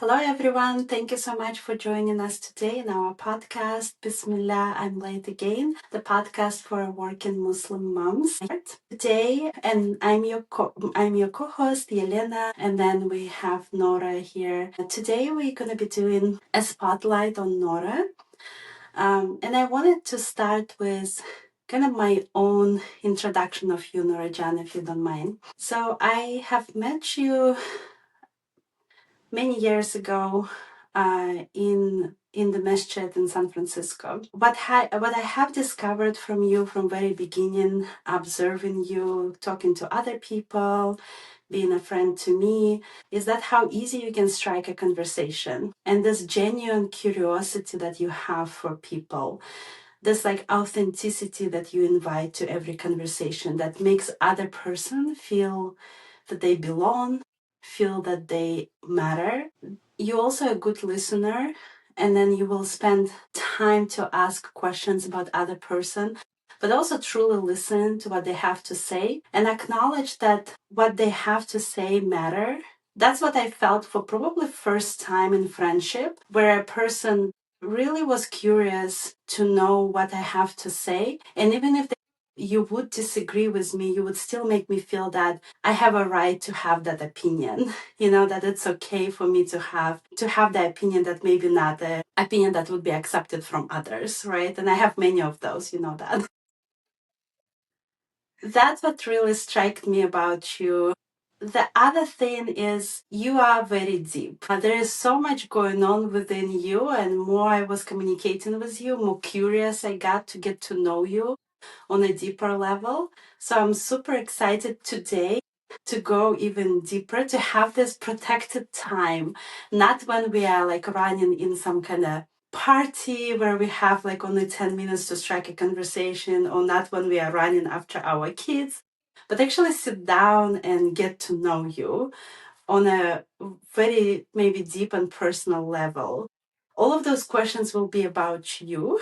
Hello, everyone. Thank you so much for joining us today in our podcast. Bismillah, I'm late again, the podcast for working Muslim moms. Today, and I'm your co-host, Yelena, and then we have Nora here. Today, we're going to be doing a spotlight on Nora. And I wanted to start with kind of my own introduction of you, Nora Jan, if you don't mind. So I have met you many years ago in the masjid in San Francisco. What I have discovered from you from very beginning, observing you, talking to other people, being a friend to me, is that how easy you can strike a conversation, and this genuine curiosity that you have for people, this like authenticity that you invite to every conversation that makes other person feel that they belong, feel that they matter. You're also a good listener, and then you will spend time to ask questions about other person, but also truly listen to what they have to say and acknowledge that what they have to say matter. That's what I felt for probably first time in friendship, where a person really was curious to know what I have to say. And even if you would disagree with me, you would still make me feel that I have a right to have that opinion. That it's okay for me to have the opinion that maybe not the opinion that would be accepted from others, right? And I have many of those, that. That's what really struck me about you. The other thing is you are very deep. There is so much going on within you, and more I was communicating with you, more curious I got to get to know you on a deeper level. So I'm super excited today to go even deeper, to have this protected time, not when we are like running in some kind of party where we have like only 10 minutes to strike a conversation, or not when we are running after our kids, but actually sit down and get to know you on a very maybe deep and personal level. All of those questions will be about you.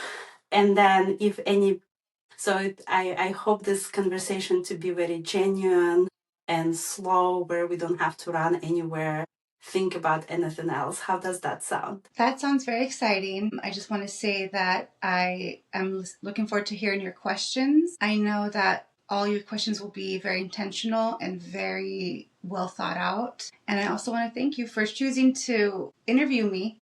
And then if any, I hope this conversation to be very genuine and slow, where we don't have to run anywhere, think about anything else. How does that sound? That sounds very exciting. I just want to say that I am looking forward to hearing your questions. I know that all your questions will be very intentional and very well thought out. And I also want to thank you for choosing to interview me.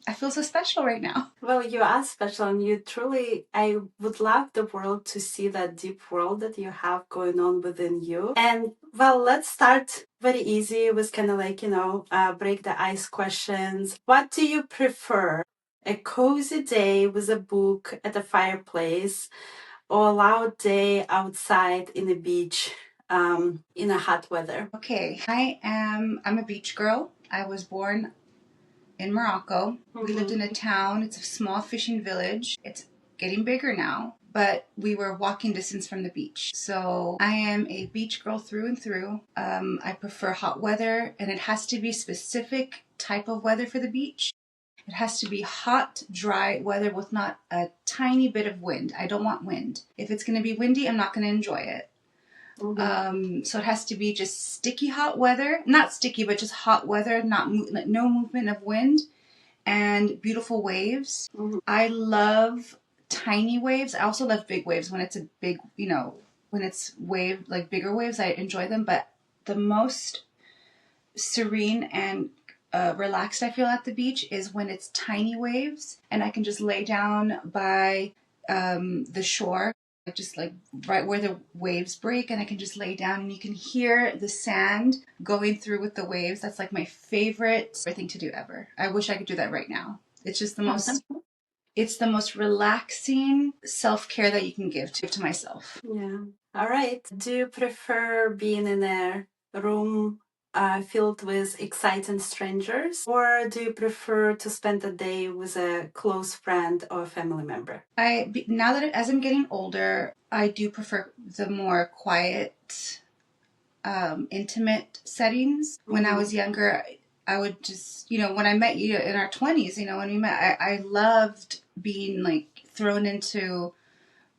I feel so special right now. Well, you are special, and you truly, I would love the world to see that deep world that you have going on within you. And well, let's start very easy with kind of like, break the ice questions. What do you prefer? A cozy day with a book at a fireplace, or a loud day outside in the beach in a hot weather? Okay, I'm a beach girl. I was born in Morocco. We lived in a town. It's a small fishing village. It's getting bigger now, but we were walking distance from the beach. So I am a beach girl through and through. I prefer hot weather, and it has to be specific type of weather for the beach. It has to be hot, dry weather with not a tiny bit of wind. I don't want wind. If it's going to be windy, I'm not going to enjoy it. So it has to be just sticky hot weather, not sticky, but just hot weather, no movement of wind, and beautiful waves. I love tiny waves. I also love big waves when it's a big, when it's like bigger waves, I enjoy them. But the most serene and relaxed I feel at the beach is when it's tiny waves and I can just lay down by the shore, just like right where the waves break, and I can just lay down and you can hear the sand going through with the waves. That's like my favorite thing to do ever. I wish I could do that right now. It's just it's the most relaxing self-care that you can give to myself. Yeah. All right. Do you prefer being in a room filled with exciting strangers, or do you prefer to spend a day with a close friend or family member? Now that as I'm getting older, I do prefer the more quiet, intimate settings. When I was younger, I would just, when I met you in our 20s, when we met, I loved being like thrown into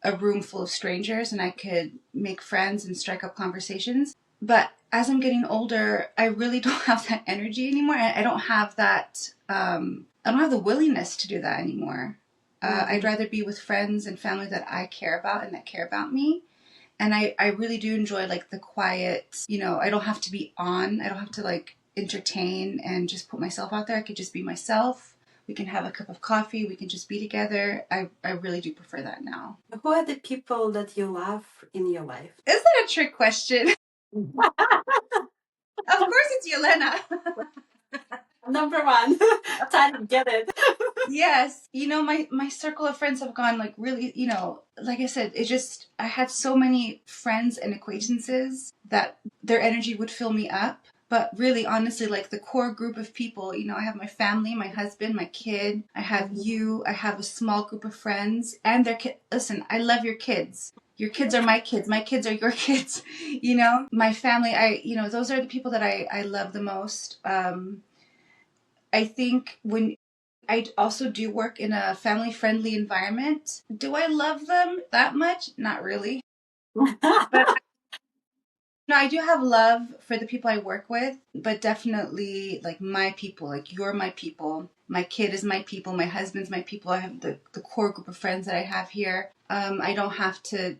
a room full of strangers and I could make friends and strike up conversations. But as I'm getting older, I really don't have that energy anymore. I don't have that, I don't have the willingness to do that anymore. I'd rather be with friends and family that I care about and that care about me. And I really do enjoy like the quiet, I don't have to be on. I don't have to like entertain and just put myself out there. I could just be myself. We can have a cup of coffee. We can just be together. I really do prefer that now. Who are the people that you love in your life? Is that a trick question? Of course it's Yelena. Number one. Time, get it. Yes. My circle of friends have gone like really, like I said, I had so many friends and acquaintances that their energy would fill me up. But really, honestly, like the core group of people, I have my family, my husband, my kid, I have you, I have a small group of friends and their kids. Listen, I love your kids. Your kids are my kids are your kids, my family. Those are the people that I love the most. I think when I also do work in a family friendly environment, do I love them that much? Not really. But no, I do have love for the people I work with, but definitely like my people, like you're my people. My kid is my people. My husband's my people. I have the core group of friends that I have here. I don't have to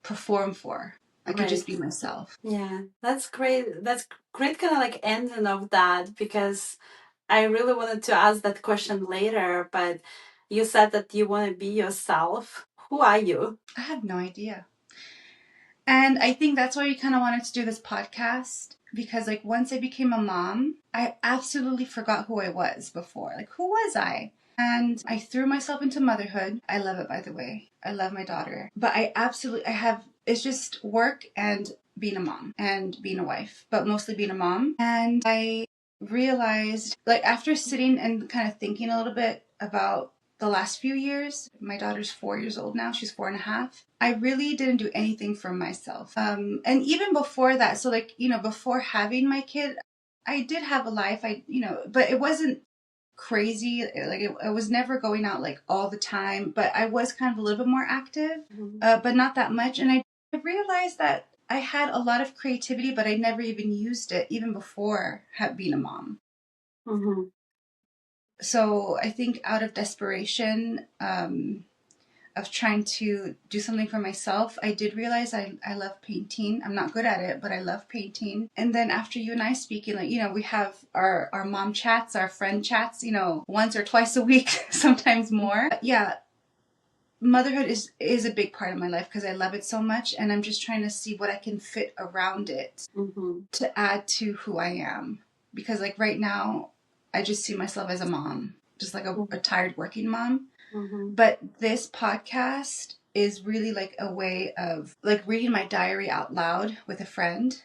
perform for. I could just be myself. Yeah, that's great. That's great kind of like ending of that, because I really wanted to ask that question later, but you said that you want to be yourself. Who are you? I have no idea. And I think that's why we kind of wanted to do this podcast, because like once I became a mom, I absolutely forgot who I was before. Like, who was I? And I threw myself into motherhood. I love it, by the way. I love my daughter. But it's just work and being a mom and being a wife, but mostly being a mom. And I realized, like, after sitting and kind of thinking a little bit about the last few years, my daughter's 4 years old now, she's 4.5. I really didn't do anything for myself. And even before that, so like, before having my kid, I did have a life, but it wasn't crazy. Like I was never going out like all the time, but I was kind of a little bit more active, but not that much. And I realized that I had a lot of creativity, but I never even used it even before being a mom. Mm-hmm. So I think out of desperation, of trying to do something for myself, I did realize I love painting. I'm not good at it, but I love painting. And then after you and I speaking, like, we have our mom chats, our friend chats, once or twice a week, sometimes more. But yeah, motherhood is a big part of my life because I love it so much, and I'm just trying to see what I can fit around it to add to who I am. Because like right now, I just see myself as a mom, just like a tired working mom. But this podcast is really like a way of like reading my diary out loud with a friend,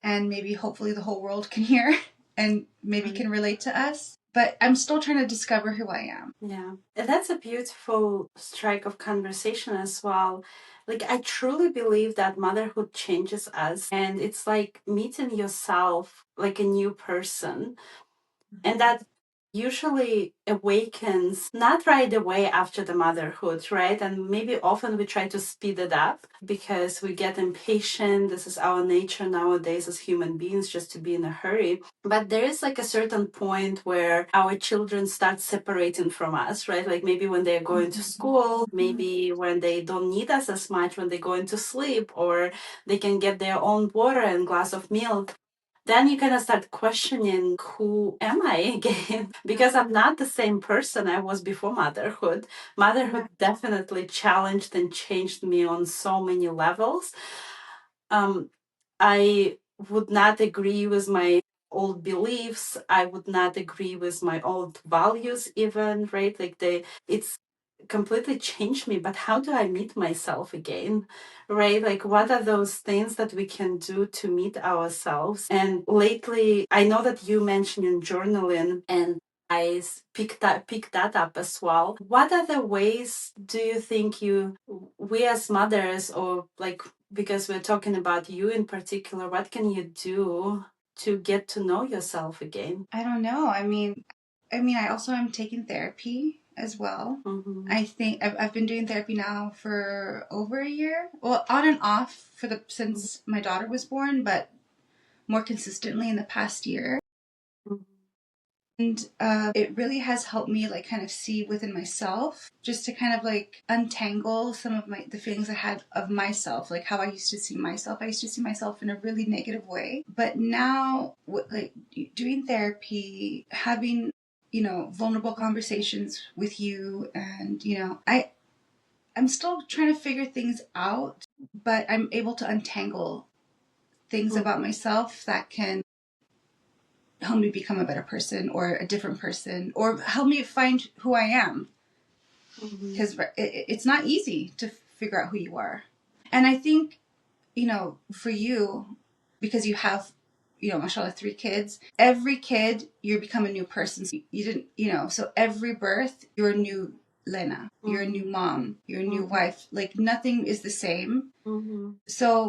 and maybe hopefully the whole world can hear and maybe can relate to us. But I'm still trying to discover who I am. Yeah, that's a beautiful strike of conversation as well. Like, I truly believe that motherhood changes us, and it's like meeting yourself like a new person. And that usually awakens not right away after the motherhood, right? And maybe often we try to speed it up because we get impatient. This is our nature nowadays as human beings, just to be in a hurry. But there is like a certain point where our children start separating from us, right? Like maybe when they're going to school, maybe when they don't need us as much, when they go into sleep, or they can get their own water and glass of milk. Then you kind of start questioning, who am I again? Because I'm not the same person I was before motherhood. Motherhood definitely challenged and changed me on so many levels. I would not agree with my old beliefs. I would not agree with my old values, even, right? Like it's completely changed me, but how do I meet myself again, right? Like, what are those things that we can do to meet ourselves? And lately, I know that you mentioned in journaling, and I picked that up as well. What other ways do you think we as mothers, or like, because we're talking about you in particular, what can you do to get to know yourself again? I don't know. I mean, I also am taking therapy. as well. Mm-hmm. I think I've been doing therapy now for over a year. Well, on and off since my daughter was born, but more consistently in the past year. Mm-hmm. And it really has helped me like kind of see within myself, just to kind of like untangle some of the feelings I had of myself, like how I used to see myself. I used to see myself in a really negative way, but now like doing therapy, having vulnerable conversations with you, and I'm still trying to figure things out, but I'm able to untangle things about myself that can help me become a better person or a different person or help me find who I am. Mm-hmm. Because it's not easy to figure out who you are. And I think, for you, because you have, mashallah, 3 kids, every kid, you become a new person. So you didn't, so every birth, you're a new Lena, you're a new mom, you're a new wife. Like nothing is the same. Mm-hmm. So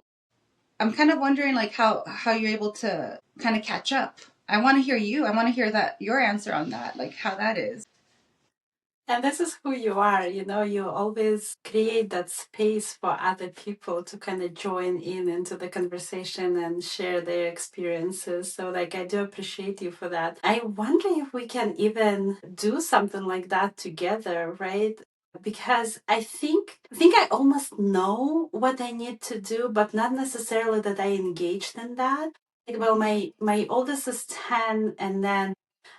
I'm kind of wondering like how you're able to kind of catch up. I want to hear you. I want to hear your answer on that, like how that is. And this is who you are, you always create that space for other people to kind of join in into the conversation and share their experiences. So like I do appreciate you for that. I wonder if we can even do something like that together, right? Because I think I almost know what I need to do, but not necessarily that I engaged in that. Like, well, my oldest is 10, and then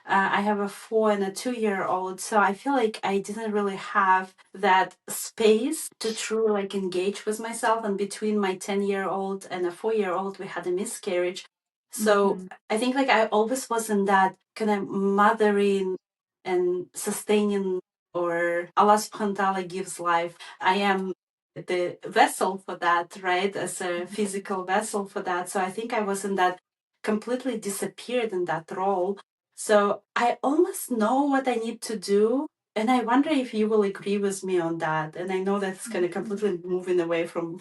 I have a 4 and a 2 year old, so I feel like I didn't really have that space to truly like engage with myself. And between my 10-year-old and a 4 year old, we had a miscarriage. So I think like I always was in that kind of mothering and sustaining, or Allah subhanahu wa ta'ala gives life. I am the vessel for that, right? As a physical vessel for that. So I think I was in that, completely disappeared in that role. So I almost know what I need to do. And I wonder if you will agree with me on that. And I know that's kind of completely moving away from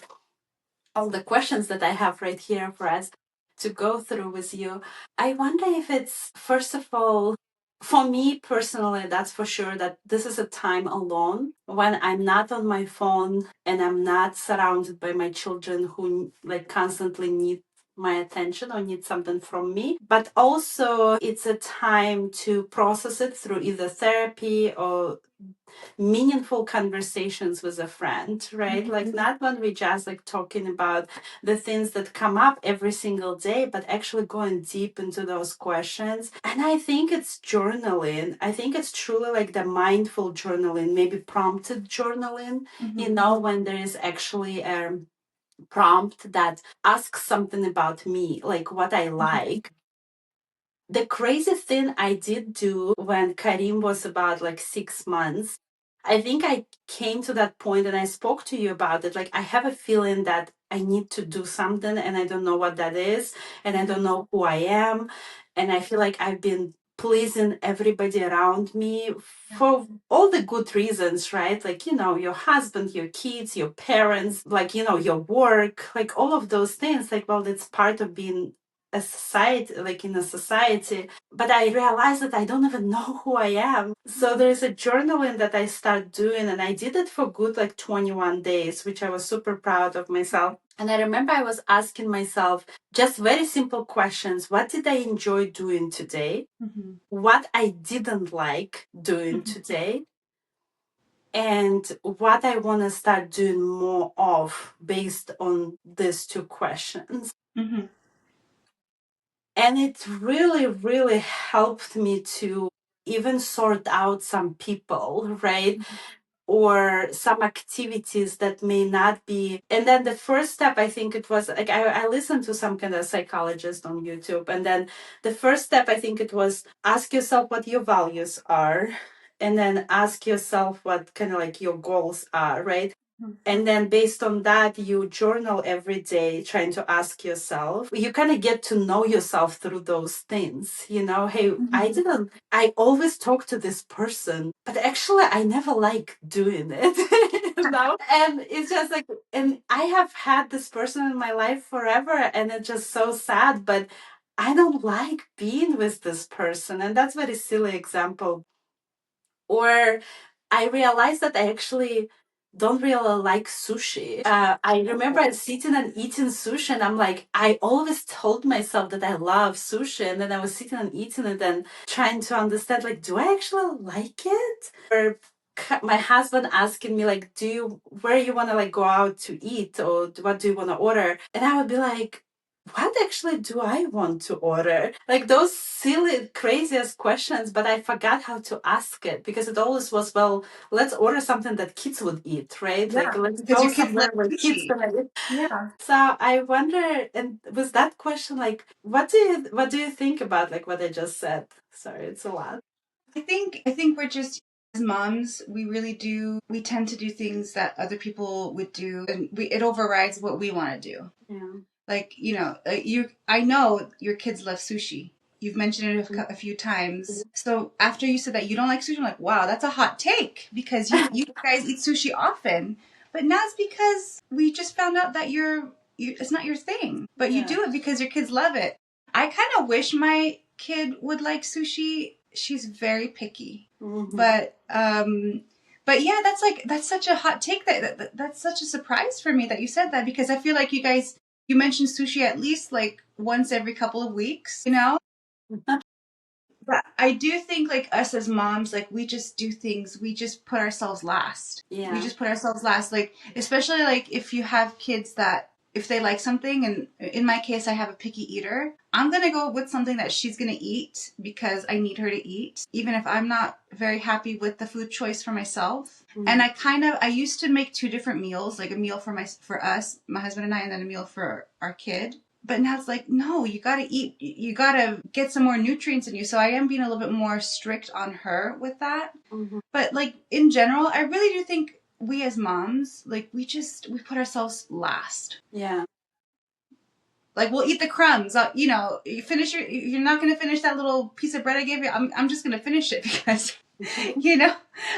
all the questions that I have right here for us to go through with you. I wonder if it's, first of all, for me personally, that's for sure that this is a time alone when I'm not on my phone and I'm not surrounded by my children who like constantly need my attention or need something from me. But also, it's a time to process it through either therapy or meaningful conversations with a friend, right? Like not when we just like talking about the things that come up every single day, but actually going deep into those questions. And I think it's journaling. I think it's truly like the mindful journaling, maybe prompted journaling, when there is actually a prompt that asks something about me, like what I like. The crazy thing I did do when Karim was about like 6 months, I think I came to that point and I spoke to you about it. Like, I have a feeling that I need to do something and I don't know what that is, and I don't know who I am. And I feel like I've been pleasing everybody around me for all the good reasons, right? Like, your husband, your kids, your parents, like, your work, like all of those things. Like, well, it's part of being a society, like in a society. But I realized that I don't even know who I am. So there's a journaling that I start doing, and I did it for good like 21 days, which I was super proud of myself. And I remember I was asking myself just very simple questions. What did I enjoy doing today? What I didn't like doing today? And what I want to start doing more of based on these two questions. And it really, really helped me to even sort out some people, right? Or some activities that may not be. And then the first step, I think it was like I listened to some kind of psychologist on YouTube. And then the first step, I think it was ask yourself what your values are. And then ask yourself what kind of like your goals are, right? And then based on that, you journal every day, trying to ask yourself, you kind of get to know yourself through those things. Hey, I always talk to this person, but actually I never like doing it. And it's just like, and I have had this person in my life forever, and it's just so sad, but I don't like being with this person. And that's a very silly example. Or I realized that I actually don't really like sushi. I remember sitting and eating sushi, and I'm like, I always told myself that I love sushi, and then I was sitting and eating it and trying to understand, like, do I actually like it? Or my husband asking me, like, where you want to like go out to eat, or what do you want to order? And I would be like, what actually do I want to order? Like those silly, craziest questions, but I forgot how to ask it because it always was, well, let's order something that kids would eat, right? Like Yeah, let's because go your kids love somewhere where kids sushi. gonna eat. Yeah. So I wonder, and with that question, like, what do you think about like what I just said? Sorry, it's a lot. I think we're just as moms, we really do we tend to do things that other people would do, and it overrides what we want to do. Yeah. Like, I know your kids love sushi. You've mentioned it a few times. So after you said that you don't like sushi, I'm like, wow, that's a hot take because you guys eat sushi often. But now it's because we just found out that it's not your thing, but you Yeah. do it because your kids love it. I kind of wish my kid would like sushi. She's very picky, but yeah, that's such a hot take that's such a surprise for me that you said that because I feel like you mentioned sushi at least like once every couple of weeks, you know? But I do think like us as moms, like we just do things, we just put ourselves last. We Yeah. just put ourselves last. Like, especially like if you have kids that if they like something, and in my case, I have a picky eater, I'm gonna go with something that she's gonna eat because I need her to eat, even if I'm not very happy with the food choice for myself. And I used to make two different meals, like a meal for us, my husband and I, and then a meal for our kid. But now it's like, no, you gotta eat, you gotta get some more nutrients in you. So I am being a little bit more strict on her with that. Mm-hmm. But like in general, I really do think we as moms, like we put ourselves last. Yeah. Like we'll eat the crumbs. You're not gonna finish that little piece of bread I gave you. I'm just gonna finish it because you know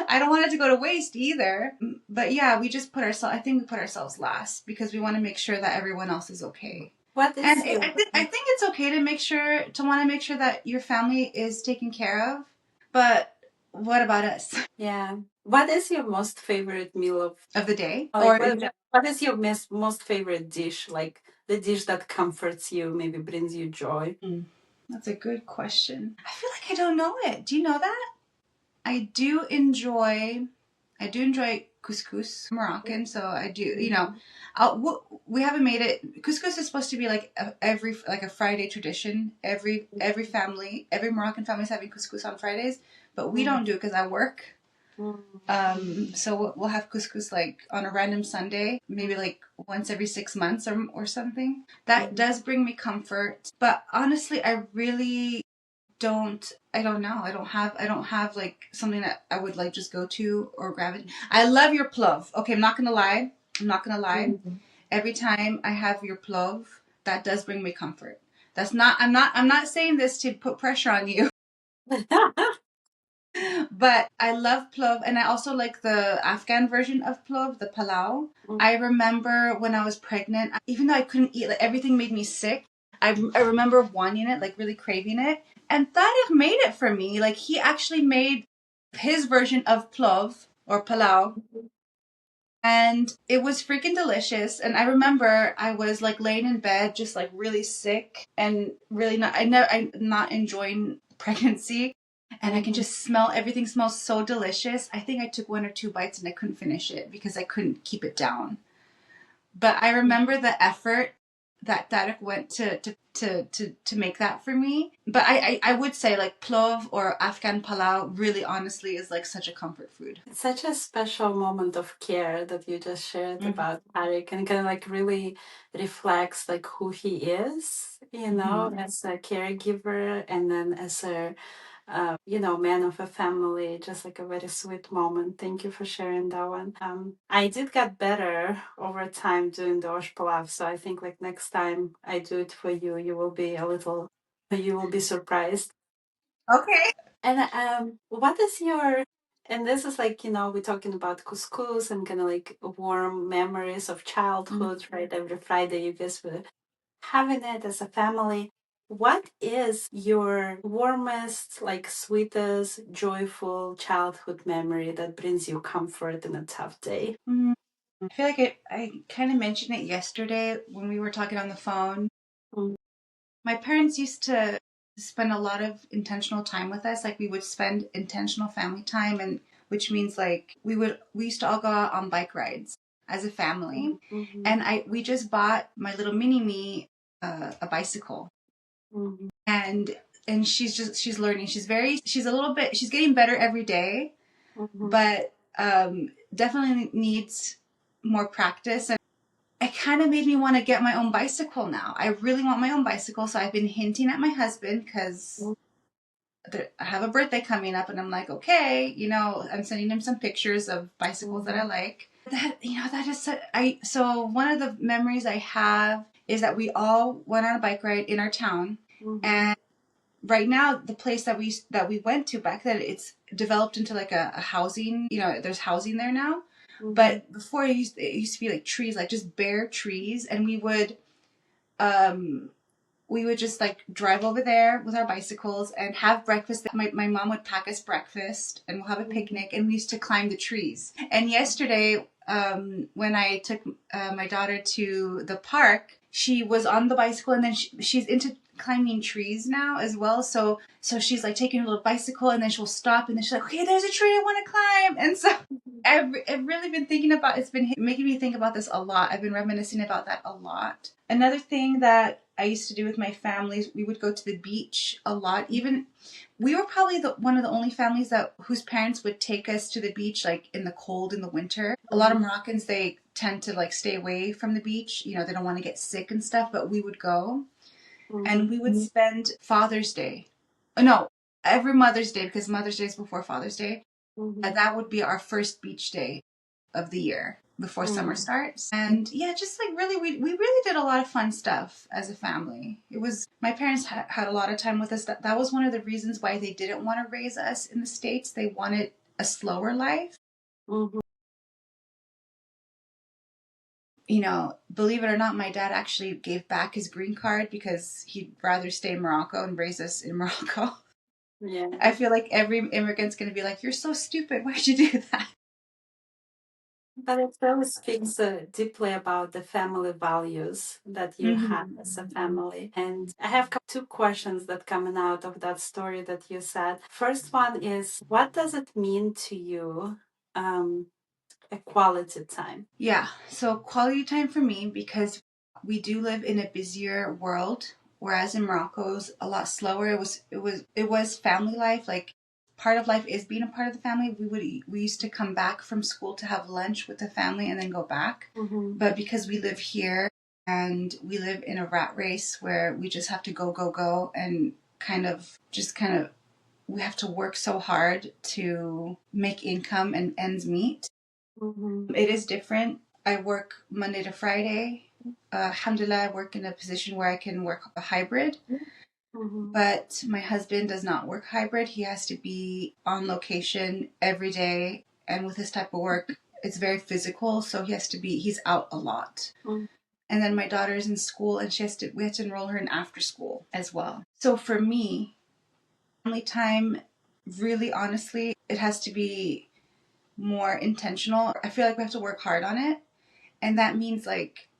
I don't want it to go to waste either. But yeah, we just put ourselves. I think we put ourselves last because we want to make sure that everyone else is okay. What And is your I think it's okay to want to make sure that your family is taken care of. But what about us? Yeah. What is your most favorite meal Of the day? like Or what is your most favorite dish? Like the dish that comforts you, maybe brings you joy? That's a good question. I feel like I don't know it. Do you know that? I do enjoy couscous, Moroccan, so I do, we haven't made it. Couscous is supposed to be like like a Friday tradition. Every Moroccan family is having couscous on Fridays, but we don't do it because I work. So we'll have couscous like on a random Sunday, maybe like once every 6 months or something. That does bring me comfort, but honestly, I really don't know. I don't have like something that I would like just go to or grab it. I love your plov. Okay, I'm not gonna lie. Every time I have your plov, that does bring me comfort. That's not I'm not saying this to put pressure on you, but I love plov, and I also like the Afghan version of plov, the palau. I remember when I was pregnant, even though I couldn't eat, like everything made me sick. I remember wanting it, like really craving it, and Tariq made it for me. Like he actually made his version of plov or palau, and it was freaking delicious. And I remember I was like laying in bed, just like really sick and really I'm not enjoying pregnancy. And I can just smell everything smells so delicious. I think I took one or two bites and I couldn't finish it because I couldn't keep it down. But I remember the effort that Tarek went to make that for me. But I would say like plov or Afghan palau really honestly is like such a comfort food. It's such a special moment of care that you just shared Mm-hmm. about Tariq, and kind of like really reflects like who he is, Mm-hmm. as a caregiver, and then as a man of a family. Just like a very sweet moment. Thank you for sharing that one. I did get better over time doing the osh palav, so I think like next time I do it for you, you will be surprised. Okay. And what is your and this is like, we're talking about couscous and kind of like warm memories of childhood, right? Every Friday you guys were having it as a family. What is your warmest, like sweetest, joyful childhood memory that brings you comfort in a tough day? I feel like I kind of mentioned it yesterday when we were talking on the phone. Mm. My parents used to spend a lot of intentional time with us. Like we would spend intentional family time, and which means like we used to all go out on bike rides as a family. Mm-hmm. And we just bought my little mini me a bicycle. Mm-hmm. And she's learning. She's a little bit, she's getting better every day, Mm-hmm. but definitely needs more practice. And it kind of made me want to get my own bicycle now. I really want my own bicycle. So I've been hinting at my husband because I have a birthday coming up, and I'm like, okay, I'm sending him some pictures of bicycles that I like. That is so one of the memories I have is that we all went on a bike ride in our town. Mm-hmm. And right now, the place that we went to back then, it's developed into like a housing. There's housing there now. Mm-hmm. But before it used to be like trees, like just bare trees, and we would just like drive over there with our bicycles and have breakfast. My mom would pack us breakfast, and we'll have a picnic, and we used to climb the trees. And yesterday, when I took my daughter to the park, she was on the bicycle, and then she's into climbing trees now as well. So she's like taking her little bicycle, and then she'll stop, and then she's like, okay, there's a tree I want to climb. And so I've really been thinking about, it's been making me think about this a lot. I've been reminiscing about that a lot. Another thing that I used to do with my families, we would go to the beach a lot. Even we were probably one of the only families whose parents would take us to the beach like in the cold in the winter. A lot of Moroccans, they tend to like stay away from the beach. They don't want to get sick and stuff, but we would go. And we would spend Father's Day. No, every Mother's Day, because Mother's Day is before Father's Day. That would be our first beach day of the year before summer starts. And yeah, just like really, we really did a lot of fun stuff as a family. It was, my parents had a lot of time with us. That was one of the reasons why they didn't want to raise us in the States. They wanted a slower life. Mm-hmm. Believe it or not, my dad actually gave back his green card because he'd rather stay in Morocco and raise us in Morocco. Yeah. I feel like every immigrant's going to be like, you're so stupid. Why'd you do that? But it really speaks deeply about the family values that you have as a family. And I have two questions that coming out of that story that you said. First one is, what does it mean to you, a quality time? Yeah, so quality time for me, because we do live in a busier world, whereas in Morocco it was a lot slower. It was family life. Like part of life is being a part of the family. We used to come back from school to have lunch with the family and then go back. But because we live here and we live in a rat race where we just have to go and kind of we have to work so hard to make income and ends meet. It is different. I work Monday to Friday. Alhamdulillah, I work in a position where I can work a hybrid. But my husband does not work hybrid. He has to be on location every day. And with his type of work, it's very physical. So he's out a lot. And then my daughter's in school, and we have to enroll her in after school as well. So for me, family time, really honestly, it has to be more intentional. I feel like we have to work hard on it. And that means like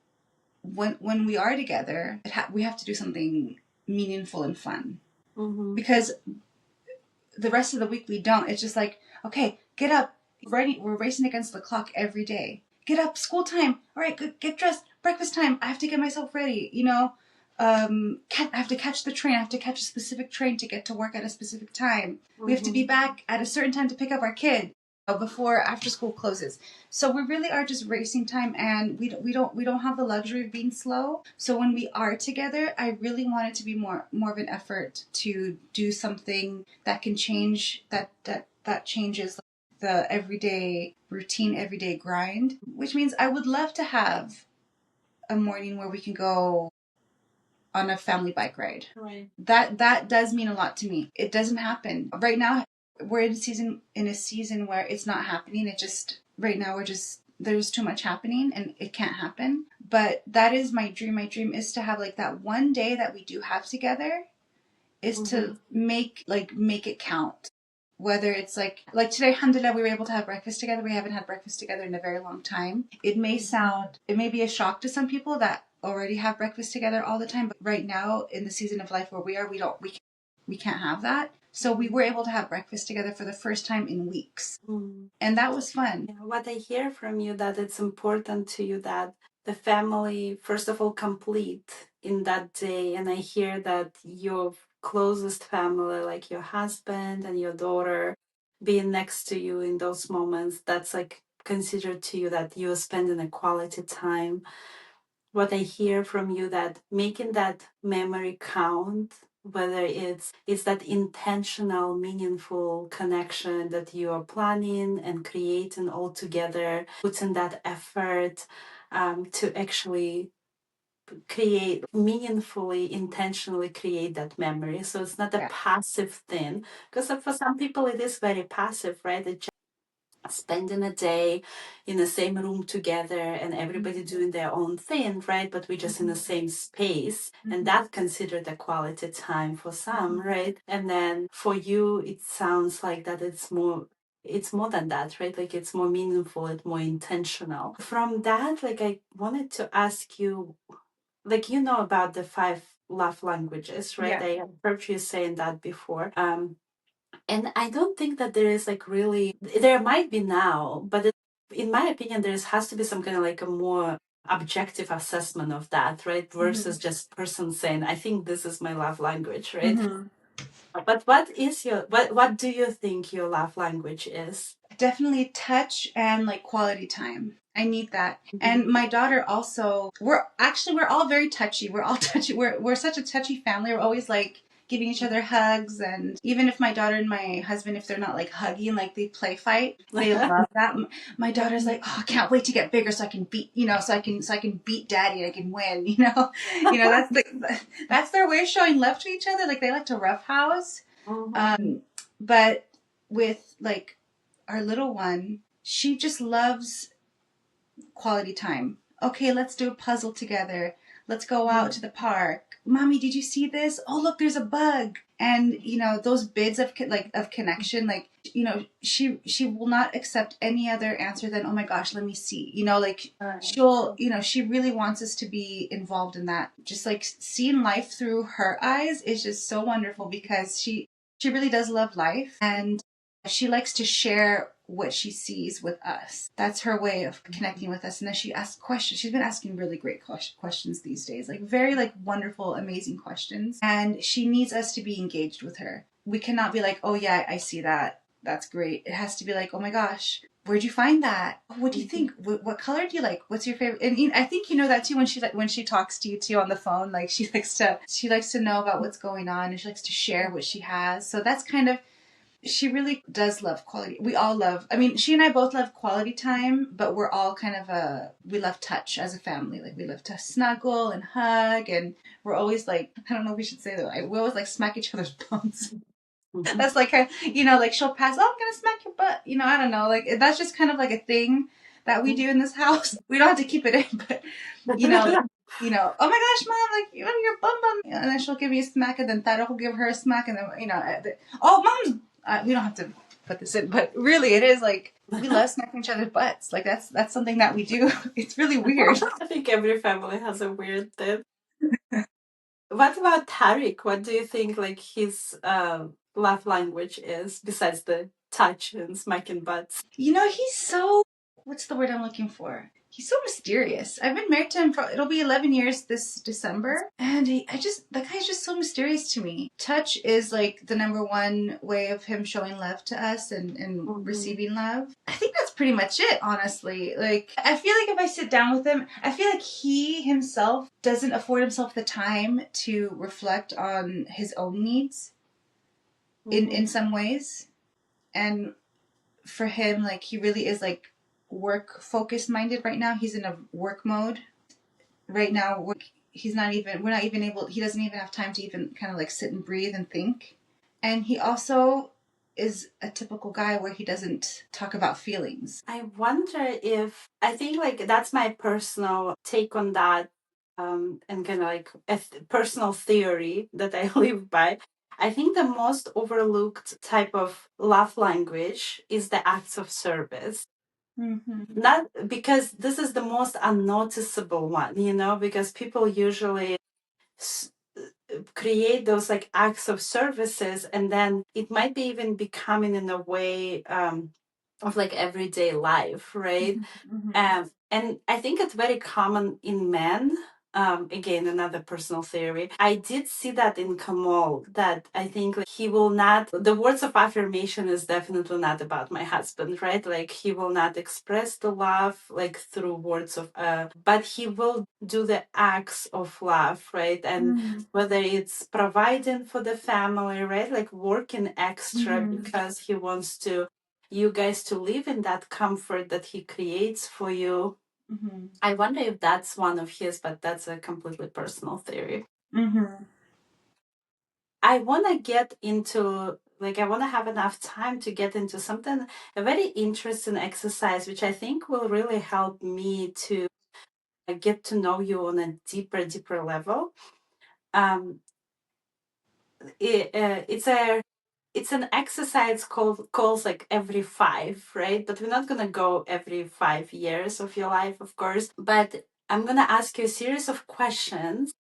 when we are together, we have to do something meaningful and fun. Because the rest of the week we don't. It's just like, okay, get up. We're racing against the clock every day. Get up, school time. All right, get dressed. Breakfast time. I have to get myself ready. I have to catch the train. I have to catch a specific train to get to work at a specific time. We have to be back at a certain time to pick up our kid before after school closes. So we really are just racing time, and we don't have the luxury of being slow. So when we are together, I really want it to be more of an effort to do something that can change that changes the everyday routine, everyday grind, which means I would love to have a morning where we can go on a family bike ride. Right. That does mean a lot to me. It doesn't happen right now. We're in a season where it's not happening. It just right now we're just there's too much happening and it can't happen. But that is my dream. My dream is to have like that one day that we do have together is to make it count. Whether it's like today, alhamdulillah, we were able to have breakfast together. We haven't had breakfast together in a very long time. It may be a shock to some people that already have breakfast together all the time, but right now in the season of life where we are, we can't have that. So we were able to have breakfast together for the first time in weeks. And that was fun. Yeah, what I hear from you that it's important to you that the family, first of all, complete in that day. And I hear that your closest family, like your husband and your daughter, being next to you in those moments, that's like considered to you that you are spending a quality time. What I hear from you that making that memory count, whether it's that intentional, meaningful connection that you are planning and creating all together, putting that effort to actually create meaningfully, intentionally create that memory. So it's not a Yeah. passive thing, because for some people it is very passive, right? It spending a day in the same room together and everybody doing their own thing, right? But we're just in the same space. And that considered a quality time for some, right? And then for you, it sounds like that it's more than that, right? Like it's more meaningful, it's more intentional. From that, like I wanted to ask you, like you know about the five love languages, right? Yeah. I heard you saying that before. And I don't think that there is like really, there might be now, but in my opinion, there has to be some kind of like a more objective assessment of that, right? Versus just person saying, I think this is my love language, right? But what do you think your love language is? Definitely touch and like quality time. I need that. And my daughter also, we're all very touchy. We're all touchy. We're such a touchy family. We're always like giving each other hugs. And even if my daughter and my husband, if they're not like hugging, like they play fight, they love that. My daughter's like, oh, I can't wait to get bigger so I can beat, so I can beat daddy and I can win, that's their way of showing love to each other. Like they like to roughhouse. But with like our little one, she just loves quality time. Okay, let's do a puzzle together. Let's go out to the park. Mommy, did you see this? Oh, look, there's a bug. And those bids of connection, she will not accept any other answer than, oh my gosh, let me see. She really wants us to be involved in that. Just like seeing life through her eyes is just so wonderful because she really does love life, and she likes to share what she sees with us. That's her way of connecting with us. And then she asks questions. She's been asking really great questions these days, like very like wonderful, amazing questions. And she needs us to be engaged with her. We cannot be like, oh yeah, I see that. That's great. It has to be like, oh my gosh, where'd you find that? What do you think? What color do you like? What's your favorite? And I think you know that too when she talks to you too on the phone. Like she likes to know about what's going on, and she likes to share what she has. So that's kind of, she really does love quality. We all love, I mean, she and I both love quality time, but we're all kind of we love touch as a family. Like we love to snuggle and hug, and we're always like, I don't know if we should say that. We always like smack each other's bums. That's like her, like she'll pass, oh, I'm going to smack your butt. I don't know. Like that's just kind of like a thing that we do in this house. We don't have to keep it in, but oh my gosh, mom, like, your bum bum. And then she'll give me a smack, and then Tara will give her a smack, and then, oh, mom's, we don't have to put this in, but really it is like, we love smacking each other's butts. Like that's something that we do. It's really weird. I think every family has a weird thing. What about Tariq? What do you think like his love language is besides the touch and smacking butts? He's so, what's the word I'm looking for? He's so mysterious. I've been married to him for, it'll be 11 years this December. And that guy's just so mysterious to me. Touch is like the number one way of him showing love to us and receiving love. I think that's pretty much it, honestly. Like, I feel like if I sit down with him, I feel like he himself doesn't afford himself the time to reflect on his own needs in some ways. And for him, like, he really is like work focused minded right now. He's in a work mode right now. We're not even able, he doesn't even have time to even kind of like sit and breathe and think. And he also is a typical guy where he doesn't talk about feelings. I wonder if I think like that's my personal take on that, and kind of like a personal theory that I live by. I think the most overlooked type of love language is the acts of service. Mm-hmm. Not because this is the most unnoticeable one, because people usually s- create those like acts of services, and then it might be even becoming in a way of like everyday life, right? Mm-hmm. And I think it's very common in men. Again, another personal theory. I did see that in Kamal, that I think like he will not, the words of affirmation is definitely not about my husband, right? Like he will not express the love like through words of, but he will do the acts of love, right? And Mm-hmm. whether it's providing for the family, right? Like working extra Mm-hmm. because he wants to you guys to live in that comfort that he creates for you. Mm-hmm. I wonder if that's one of his, but that's a completely personal theory. Mm-hmm. I want to get into, like, I want to have enough time to get into something, a very interesting exercise, which I think will really help me to get to know you on a deeper level. Um, it's an exercise called calls like every 5, right? But we're not gonna go every 5 years of your life, of course. But I'm gonna ask you a series of questions.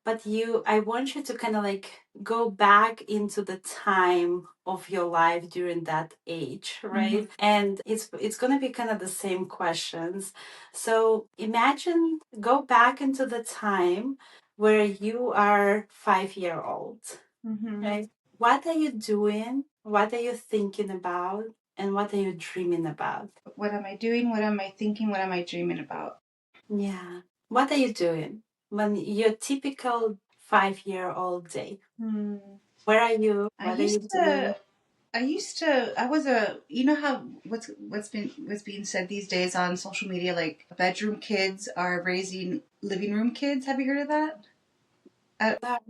But I want you to kind of like go back into the time of your life during that age, Mm-hmm. right? And it's gonna be kind of the same questions. So imagine go back into the time where you are 5 year old, Mm-hmm. right? What are you doing? What are you thinking about? And what are you dreaming about? What am I doing? What am I thinking? What am I dreaming about? Yeah. What are you doing when your typical 5 year old day? Hmm. Where are you? I What are you used doing? to. I was a. You know how what's being said these days on social media, like bedroom kids are raising living room kids. Have you heard of that? Uh, That-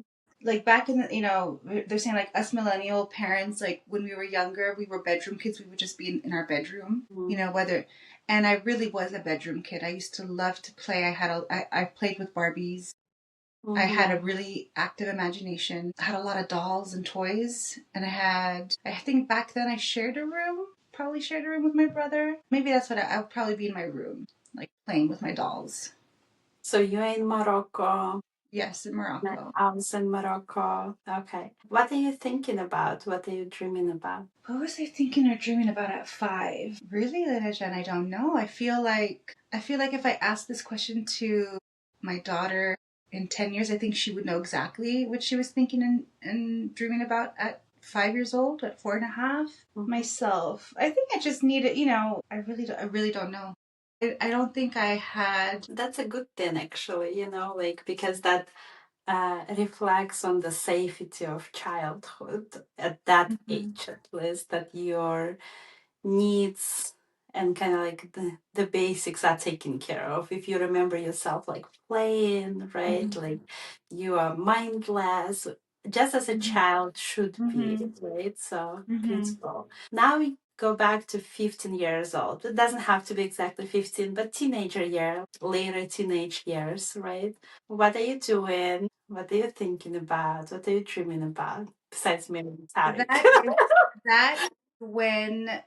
like back in the, they're saying like us millennial parents, like when we were younger, we were bedroom kids. We would just be in our bedroom, Mhm. whether. And I really was a bedroom kid. I used to love to play. I played with Barbies. I had a Mhm. really active imagination. I had a lot of dolls and toys. And I think back then I shared a room, probably shared a room with my brother. Maybe that's what I would probably be in my room, like playing with my dolls. So you're in Morocco, Yes, in in a Morocco. house in Morocco. Okay. What are you thinking about? What are you dreaming about? What was I thinking or dreaming about at 5? Really, Jen, I don't know. I feel like if I asked this question to my daughter in 10 years, I think she would know exactly what she was thinking and dreaming about at 5 years old, at 4.5. Mhm. Myself, I think I just needed, I really don't know. I don't think I had. That's a good thing, actually, like because that reflects on the safety of childhood at that Mhm. age, at least, that your needs and kind of like the basics are taken care of. If you remember yourself like playing, right? Mhm. Like you are mindless, just as a Mhm. child should be, Mhm. right? So Mhm. beautiful. Now we go back to 15 years old. It doesn't have to be exactly 15, but teenager year, later teenage years, right? What are you doing? What are you thinking about? What are you dreaming about? Besides marrying Tarek. That is that is when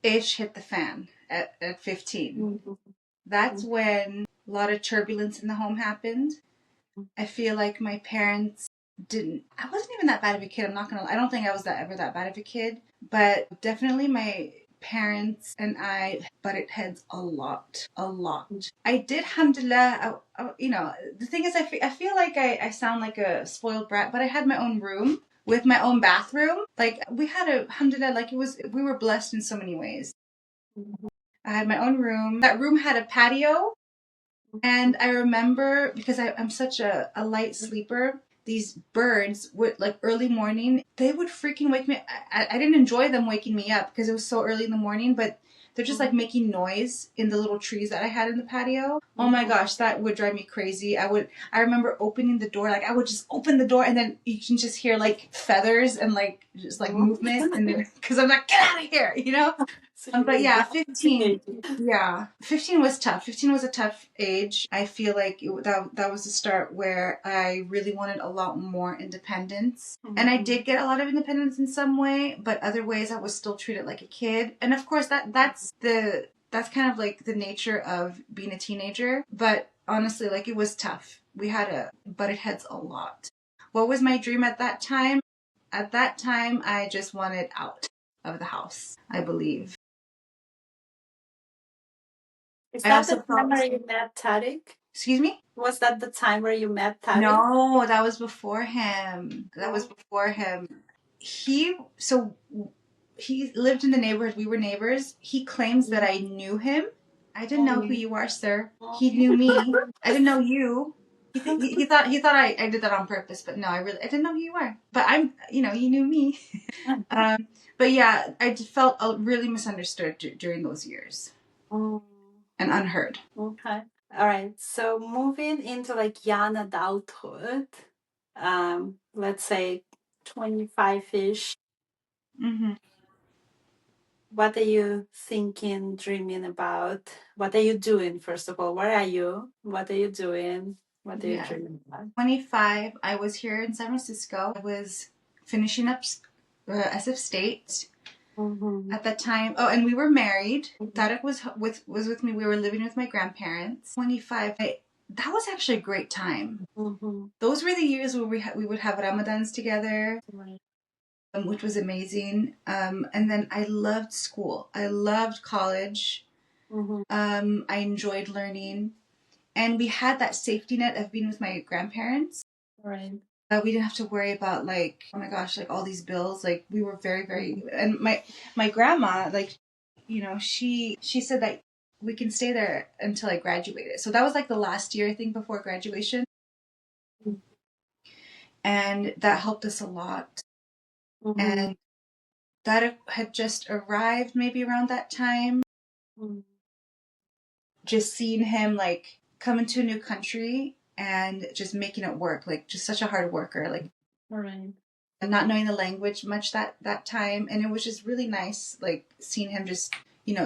ish hit the fan at 15. That's when a lot of turbulence in the home happened. I feel like my parents didn't. I wasn't even that bad of a kid. I'm not gonna. I don't think I was that ever that bad of a kid. But definitely my parents and I butted heads a lot, a lot. I did, alhamdulillah. The thing is, I feel like I sound like a spoiled brat, but I had my own room with my own bathroom. Like we had a, alhamdulillah, like it was. We were blessed in so many ways. I had my own room. That room had a patio. And I remember because I'm such a light sleeper, these birds would like early morning, they would freaking wake me. I didn't enjoy them waking me up because it was so early in the morning, but they're just like making noise in the little trees that I had in the patio. Oh my gosh, that would drive me crazy. I remember opening the door, like I would just open the door and then you can just hear like feathers and like just like movement and then because I'm like, get out of here, you know? But yeah, 15. Yeah, 15 was tough. 15 was a tough age. I feel like that was the start where I really wanted a lot more independence. And I did get a lot of independence in some way, but other ways I was still treated like a kid. And of course that's kind of like the nature of being a teenager. But honestly, like it was tough. We had butted heads a lot. What was my dream at that time? At that time, I just wanted out of the house, I believe. Is that the time where you met Tariq? Excuse me? Was that the time where you met Tariq? No, that was before him. That was before him. He lived in the neighborhood. We were neighbors. He claims that I knew him. I didn't know who you are, sir. He knew me. I didn't know you. He thought I did that on purpose, but no, I didn't know who you are. But you knew me. But yeah, I felt really misunderstood during those years. And unheard. Okay. All right. So moving into like young adulthood, let's say 25-ish. Mm-hmm. What are you thinking, dreaming about? What are you doing, first of all? Where are you? What are you doing? What are you dreaming about? 25, I was here in San Francisco. I was finishing up SF State at that time. Oh, and we were married. Tarek was with me. We were living with my grandparents. 25, that was actually a great time. Those were the years where we would have Ramadans together. Which was amazing. And then I loved school. I loved college. I enjoyed learning. And we had that safety net of being with my grandparents. Right. We didn't have to worry about like, oh my gosh, like all these bills. Like we were very, very, and my grandma, like, she said that we can stay there until I graduated. So that was like the last year, I think, before graduation. And that helped us a lot. And that had just arrived maybe around that time. Just seeing him like come into a new country and just making it work, like just such a hard worker, like and not knowing the language much that time. And it was just really nice, like seeing him just,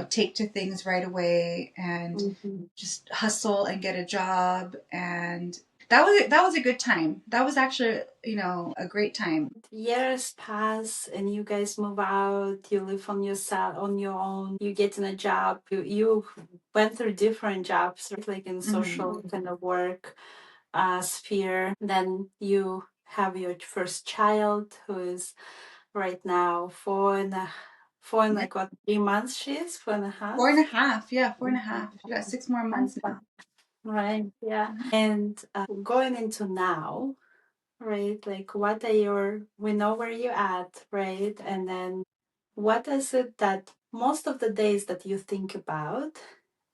take to things right away and just hustle and get a job. And that was a good time. That was actually, a great time. Years pass and you guys move out, you live on your own, you get in a job, you went through different jobs, like in social kind of work sphere. Then you have your first child, who is right now 3 months she is? 4.5? 4.5, yeah, 4.5. You got 6 more months now. Right, yeah. And going into now, right? Like, we know where you're at, right? And then what is it that most of the days that you think about,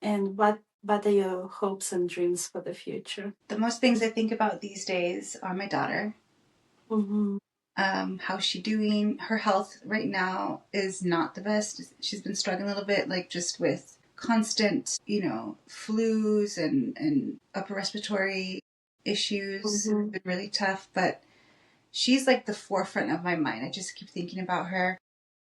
and what are your hopes and dreams for the future? The most things I think about these days are my daughter. How's she doing? Her health right now is not the best. She's been struggling a little bit, like just with constant, flus and upper respiratory issues. It's been really tough, but she's like the forefront of my mind. I just keep thinking about her.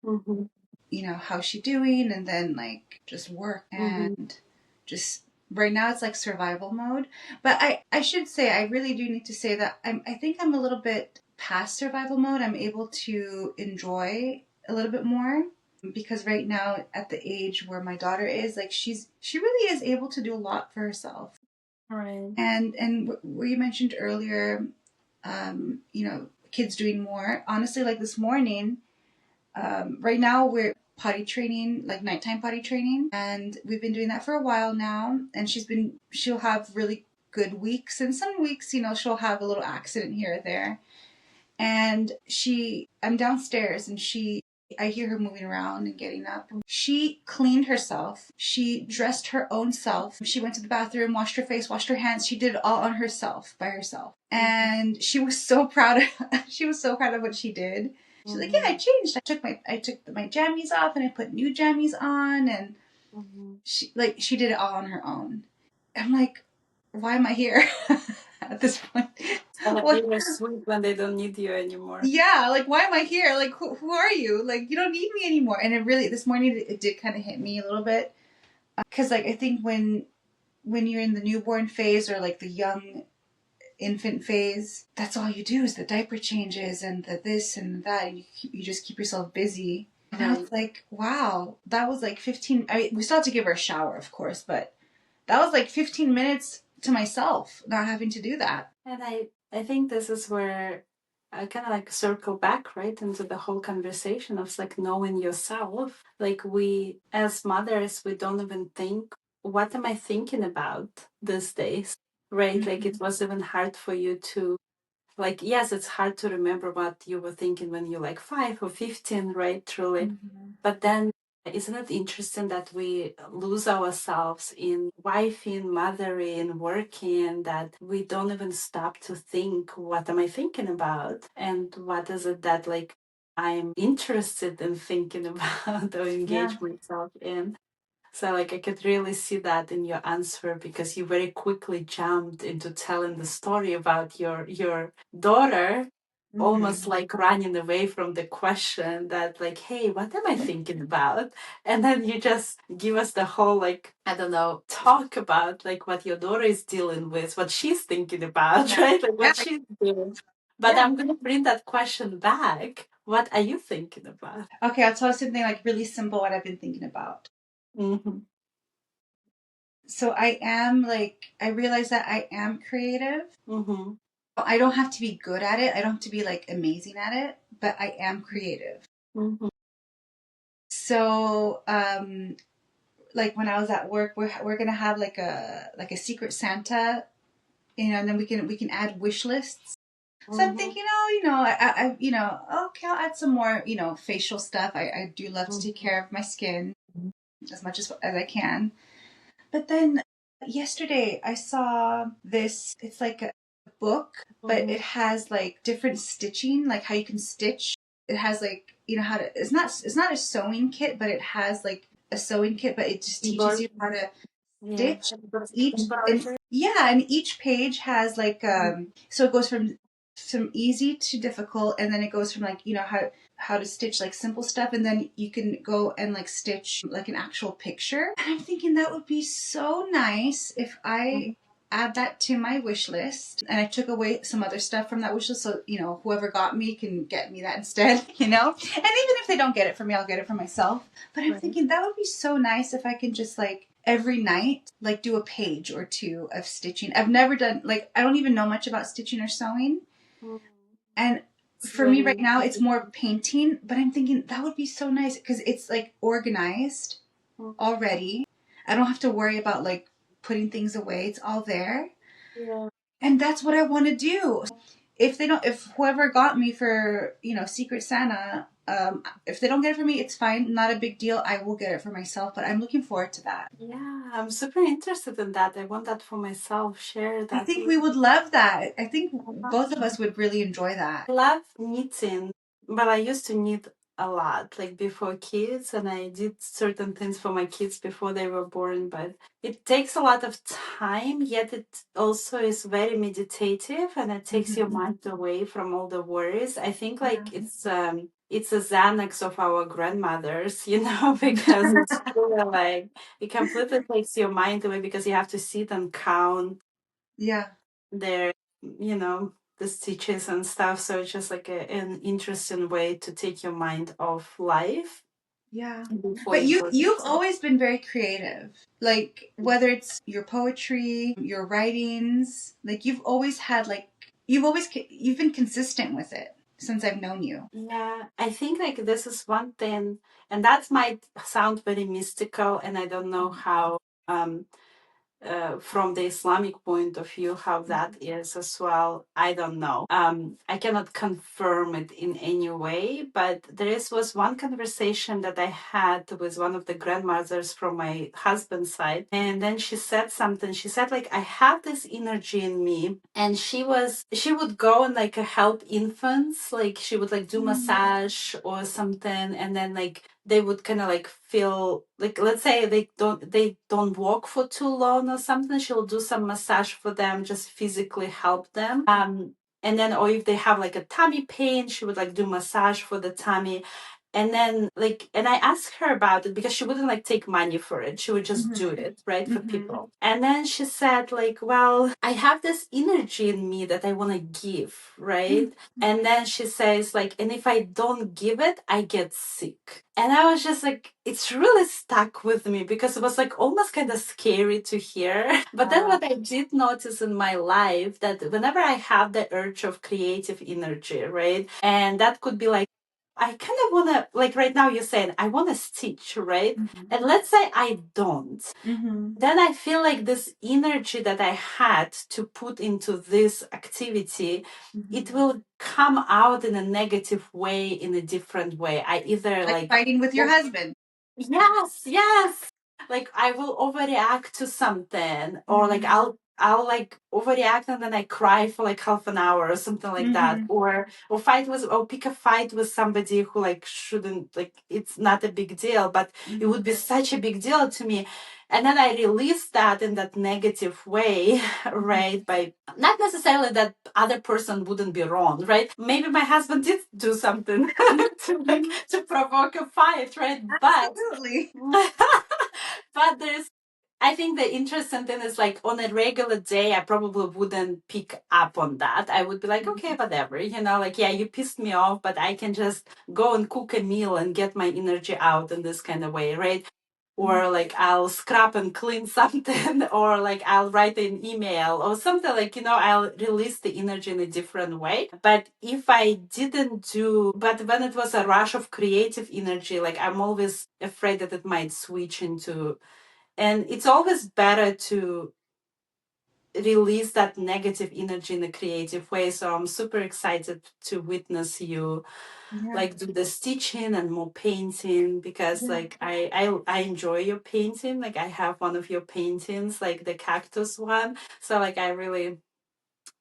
How's she doing? And then like just work and just right now it's like survival mode. But I should say, I really do need to say that I think I'm a little bit past survival mode. I'm able to enjoy a little bit more because right now at the age where my daughter is, like she really is able to do a lot for herself. Right. And what you mentioned earlier, kids doing more. Honestly, like this morning, right now we're potty training, like nighttime potty training, and we've been doing that for a while now. And she'll have really good weeks, and some weeks, she'll have a little accident here or there. And I'm downstairs and I hear her moving around and getting up. She cleaned herself. She dressed her own self. She went to the bathroom, washed her face, washed her hands. She did it all on herself, by herself. And she was so proud of what she did. She's like, yeah, I changed. I took my jammies off and I put new jammies on. And She did it all on her own. I'm like, why am I here at this point? They were sweet when they don't need you anymore. Yeah, like why am I here? Like who are you? Like you don't need me anymore. And it really this morning it did kind of hit me a little bit because like I think when you're in the newborn phase or like the young infant phase, that's all you do is the diaper changes and the this and that. And you just keep yourself busy. And I was like, wow, that was like 15. I mean, we still have to give her a shower, of course, but that was like 15 minutes to myself, not having to do that. And I think this is where I kind of like circle back right into the whole conversation of like knowing yourself. Like we, as mothers, we don't even think, what am I thinking about these days? Right? Like it was even hard for you to, like, yes, it's hard to remember what you were thinking when you're like 5 or 15, right? Truly. But then isn't it interesting that we lose ourselves in wifing, mothering, working, that we don't even stop to think, what am I thinking about? And what is it that like I'm interested in thinking about or Yeah. engage myself in? So like I could really see that in your answer because you very quickly jumped into telling the story about your daughter, almost like running away from the question that like, hey, what am I thinking about? And then you just give us the whole like, I don't know, talk about like what your daughter is dealing with, what she's thinking about, Yeah. right? Like Yeah. what she's doing. But Yeah. I'm gonna bring that question back. What are you thinking about? Okay, I'll tell you something like really simple what I've been thinking about. Mm-hmm. So I am like I realize that I am creative. Mm-hmm. I don't have to be good at it. I don't have to be like amazing at it, but I am creative. Mm-hmm. So like when I was at work, we're gonna have like a secret Santa, and then we can add wish lists. So I'm Mm-hmm. thinking, oh, okay, I'll add some more, facial stuff. I do love to take care of my skin as much as I can. But then yesterday I saw this, it's like a book, but Mm-hmm. it has like different stitching, like how you can stitch. It has like, how to, it's not a sewing kit, but it has like a sewing kit, but it just teaches you how to Yeah. stitch each and yeah, and each page has like so it goes from easy to difficult, and then it goes from like how to stitch like simple stuff, and then you can go and like stitch like an actual picture. And I'm thinking that would be so nice if I add that to my wish list and I took away some other stuff from that wish list, so whoever got me can get me that instead. And even if they don't get it for me, I'll get it for myself. But I'm Right. thinking that would be so nice if I can just like every night like do a page or two of stitching. I've never done, like, I don't even know much about stitching or sewing, Mm. and It's for me very right now it's more interesting. painting, but I'm thinking that would be so nice because it's like organized Mm. already. I don't have to worry about like putting things away. It's all there. Yeah. And that's what I want to do. If whoever got me for, Secret Santa, if they don't get it for me, it's fine. Not a big deal. I will get it for myself, but I'm looking forward to that. Yeah, I'm super interested in that. I want that for myself. Share I that think with we would love that. I think me. both of us would really enjoy that. I love knitting, but I used to knit a lot, like before kids, and I did certain things for my kids before they were born. But it takes a lot of time, yet it also is very meditative, and it takes your mind away from all the worries. I think Yeah. like it's a Xanax of our grandmothers, because it's really like it completely takes your mind away because you have to sit and count Yeah. their the stitches and stuff, so it's just like an interesting way to take your mind off life Yeah. before But you go to you've sleep. always been very creative. Like whether it's your poetry, your writings, like you've been consistent with it since I've known you. Yeah, I think like this is one thing, and that might sound very mystical, and I don't know how um from the Islamic point of view, how that is as well. I don't know. I cannot confirm it in any way, but was one conversation that I had with one of the grandmothers from my husband's side, and then she said something. She said like I have this energy in me, and she would go and like help infants, like she would like do massage or something, and then like they would kind of like feel like, let's say they don't walk for too long or something, she'll do some massage for them, just physically help them. And then, or if they have like a tummy pain, she would like do massage for the tummy. And then like, and I asked her about it because she wouldn't like take money for it. She would just do it, right, for people. And then she said like, well, I have this energy in me that I want to give, right? And then she says like, and if I don't give it, I get sick. And I was just like, it's really stuck with me because it was like almost kind of scary to hear. But then what I did notice in my life, that whenever I have the urge of creative energy, right? And that could be like, I kind of want to, like right now you're saying, I want to stitch, right? And let's say I don't. Then I feel like this energy that I had to put into this activity, it will come out in a negative way, in a different way. I either Like fighting with your husband. yes, yes. Like I will overreact to something, or like I'll like overreact and then I cry for like half an hour or something like that, or fight with, or pick a fight with somebody who like shouldn't, like it's not a big deal, but it would be such a big deal to me. And then I release that in that negative way, right? By not necessarily that other person wouldn't be wrong, right? Maybe my husband did do something to provoke a fight, right? Absolutely. But there's, I think the interesting thing is like on a regular day, I probably wouldn't pick up on that. I would be like, okay, whatever, like, yeah, you pissed me off, but I can just go and cook a meal and get my energy out in this kind of way, right? Or like I'll scrap and clean something, or like I'll write an email or something, like, I'll release the energy in a different way. But if I didn't do, but when it was a rush of creative energy, like I'm always afraid that it might switch into, and it's always better to release that negative energy in a creative way. So I'm super excited to witness you like do the stitching and more painting, because like I enjoy your painting. Like I have one of your paintings, like the cactus one. So like I really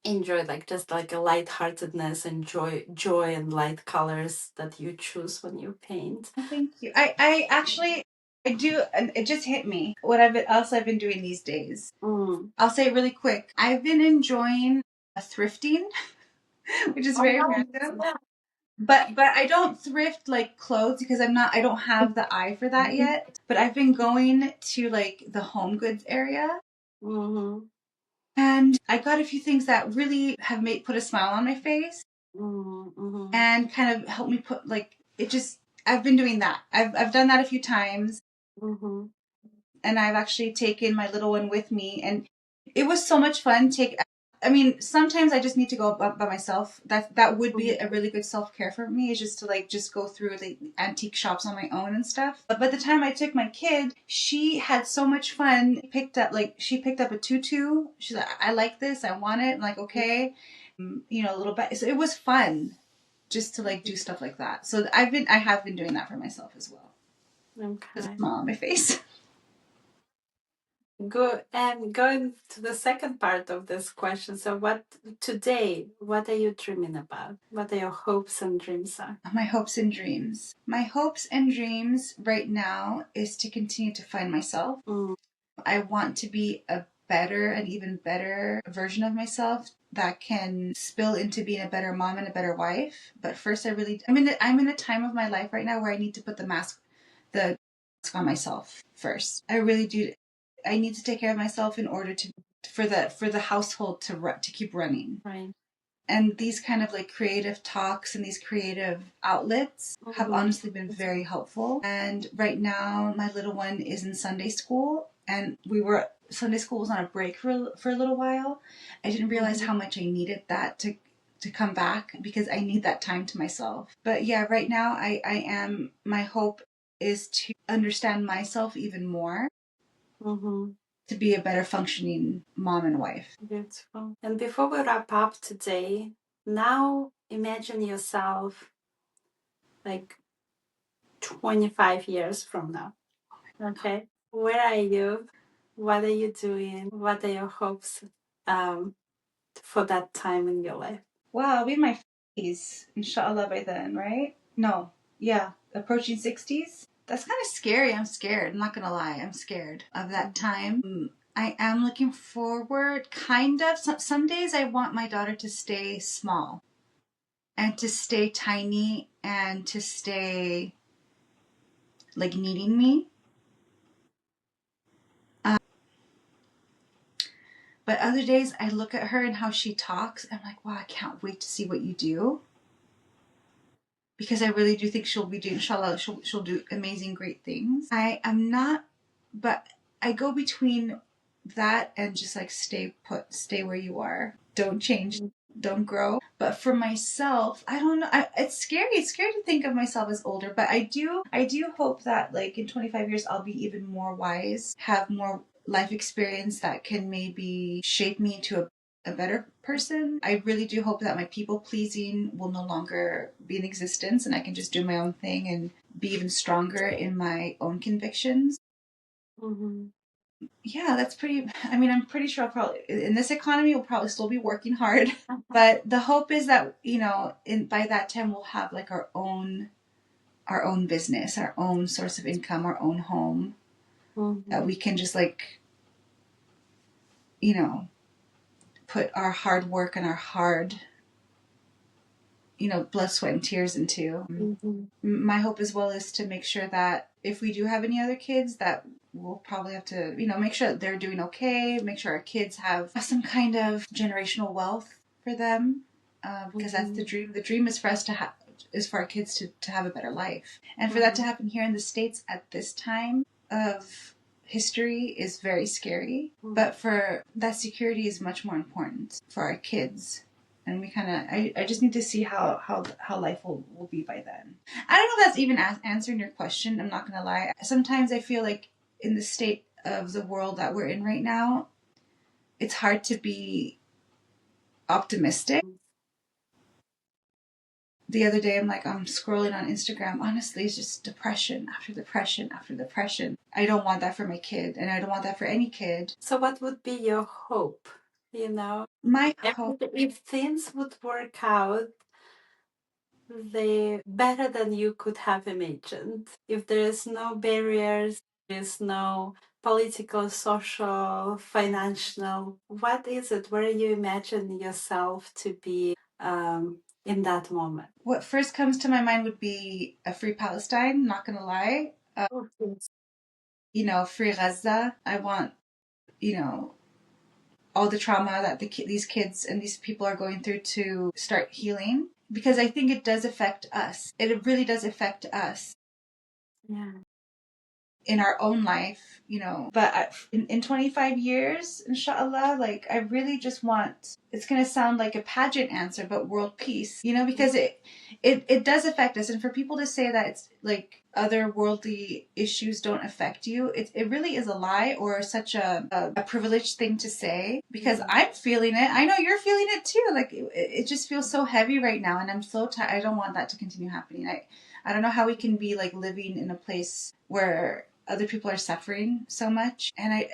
enjoy like just like a lightheartedness and joy and light colors that you choose when you paint. Thank you. I actually I do, and it just hit me what I've been doing these days. I'll say it really quick. I've been enjoying thrifting, which is very random. But I don't thrift like clothes because I don't have the eye for that yet. But I've been going to like the home goods area. And I got a few things that really have put a smile on my face and kind of helped me put like it just. I've been doing that. I've done that a few times, and I've actually taken my little one with me, and it was so much fun. I mean, sometimes I just need to go by myself. That would be a really good self care for me, is just to like just go through the antique shops on my own and stuff. But by the time I took my kid, she had so much fun. She picked up a tutu. She's like, I like this. I want it. I'm like, okay, a little bit. So it was fun, just to like do stuff like that. So I have been doing that for myself as well. Okay. There's a smile on my face. Good. And going to the second part of this question. So what are you dreaming about? What are your hopes and dreams are? My hopes and dreams. My hopes and dreams right now is to continue to find myself. I want to be an even better version of myself that can spill into being a better mom and a better wife. But first, I'm in a time of my life right now where I need to put the mask on myself first. I really do. I need to take care of myself in order for the household to keep running. Right. And these kind of like creative talks and these creative outlets have honestly been very helpful. And right now, my little one is in Sunday school, and Sunday school was on a break for a little while. I didn't realize how much I needed that to come back, because I need that time to myself. But yeah, right now my hope is to understand myself even more, to be a better functioning mom and wife. Beautiful. And before we wrap up today, now imagine yourself like 25 years from now. Okay. Where are you? What are you doing? What are your hopes for that time in your life? Wow, I'll be in my 50s, inshallah, by then, right? No, yeah, approaching 60s. That's kind of scary. I'm scared. I'm not going to lie. I'm scared of that time. I am looking forward, kind of. Some days I want my daughter to stay small and to stay tiny and to stay like needing me. But other days I look at her and how she talks. I'm like, wow, I can't wait to see what you do. Because I really do think she'll be doing, inshallah, she'll do amazing, great things. I am not, but I go between that and just like stay put, stay where you are. Don't change, don't grow. But for myself, I don't know. It's scary. It's scary to think of myself as older, but I do hope that like in 25 years, I'll be even more wise, have more life experience that can maybe shape me into a better person. I really do hope that my people pleasing will no longer be in existence and I can just do my own thing and be even stronger in my own convictions. Mm-hmm. Yeah, that's pretty. I mean, I'm pretty sure I'll probably in this economy we'll probably still be working hard, but the hope is that in by that time we'll have like our own business, our own source of income, our own home that we can just like put our hard work and our hard blood, sweat, and tears into. My hope as well is to make sure that if we do have any other kids, that we'll probably have to, make sure that they're doing okay, make sure our kids have some kind of generational wealth for them, because that's the dream. The dream is for us to have, is for our kids to have a better life. And for that to happen here in the States at this time of history is very scary. But for that security is much more important for our kids. And we kind of, I just need to see how life will be by then. I don't know if that's even answering your question. I'm not going to lie. Sometimes I feel like in the state of the world that we're in right now, it's hard to be optimistic. The other day, I'm scrolling on Instagram. Honestly, it's just depression after depression after depression. I don't want that for my kid, and I don't want that for any kid. So, what would be your hope? My hope, If things would work out, they better than you could have imagined. If there's no barriers, there's no political, social, financial, what is it? Where you imagine yourself to be in that moment? what first comes to my mind would be a free Palestine. Not gonna lie, free Gaza. I want, all the trauma that these kids and these people are going through to start healing, because I think it does affect us. It really does affect us. Yeah. In our own life, but in 25 years, inshallah, like I really just want, it's going to sound like a pageant answer, but world peace, because it does affect us. And for people to say that it's like other worldly issues don't affect you, it really is a lie or such a privileged thing to say, because I'm feeling it. I know you're feeling it too. Like it just feels so heavy right now, and I'm so tired. I don't want that to continue happening. I don't know how we can be like living in a place where other people are suffering so much. And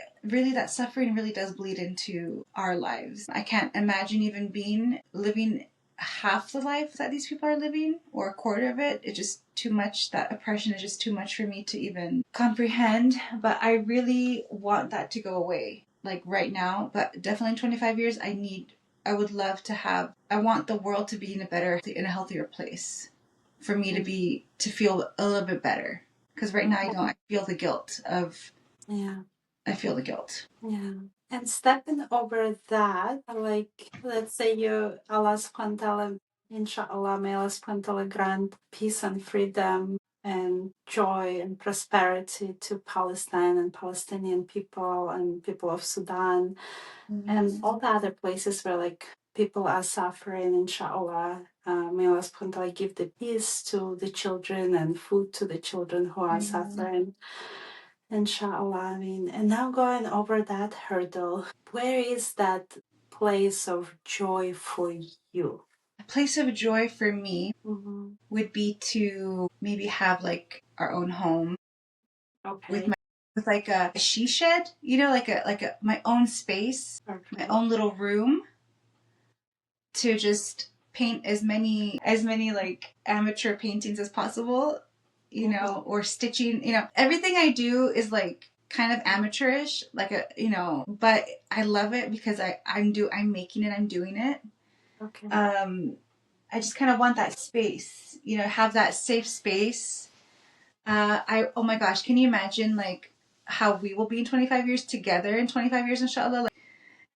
that suffering really does bleed into our lives. I can't imagine even living half the life that these people are living, or a quarter of it. It's just too much. That oppression is just too much for me to even comprehend. But I really want that to go away, like right now. But definitely in 25 years, I would love to have, I want the world to be in a healthier place for me to feel a little bit better. Because right now I feel the guilt of, I feel the guilt. Yeah. And stepping over that, like, let's say Allah subhanahu wa ta'ala, inshallah, may Allah subhanahu wa ta'ala grant peace and freedom and joy and prosperity to Palestine and Palestinian people and people of Sudan and all the other places where like people are suffering, inshallah. May Allah subhanahu wa ta'ala give the peace to the children and food to the children who are suffering. Inshallah, I mean, and now going over that hurdle, where is that place of joy for you? A place of joy for me would be to maybe have like our own home. Okay. With like a she shed, like a my own space, my own little room, to just paint as many like amateur paintings as possible, you know, or stitching, you know, everything I do is like kind of amateurish, like a, you know, but I love it because I'm making it, I'm doing it. Okay. I just kind of want that space, you know, have that safe space. Oh my gosh, can you imagine like how we will be in 25 years together in 25 years, inshallah? Like,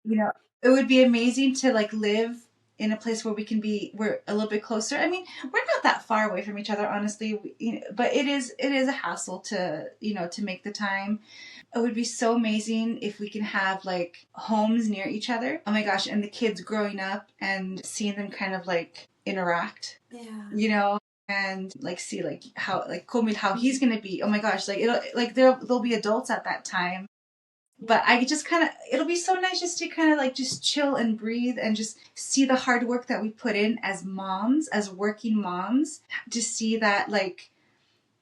you know, it would be amazing to like live in a place where we're a little bit closer. I mean, we're not that far away from each other, honestly, you know, but it is a hassle to, you know, to make the time. It would be so amazing if we can have like homes near each other. Oh my gosh, and the kids growing up and seeing them kind of like interact. Yeah. You know, and like see like how he's gonna be. Oh my gosh, like it'll like there'll be adults at that time. But I just kind of, it'll be so nice just to kind of like just chill and breathe and just see the hard work that we put in as moms, as working moms, to see that like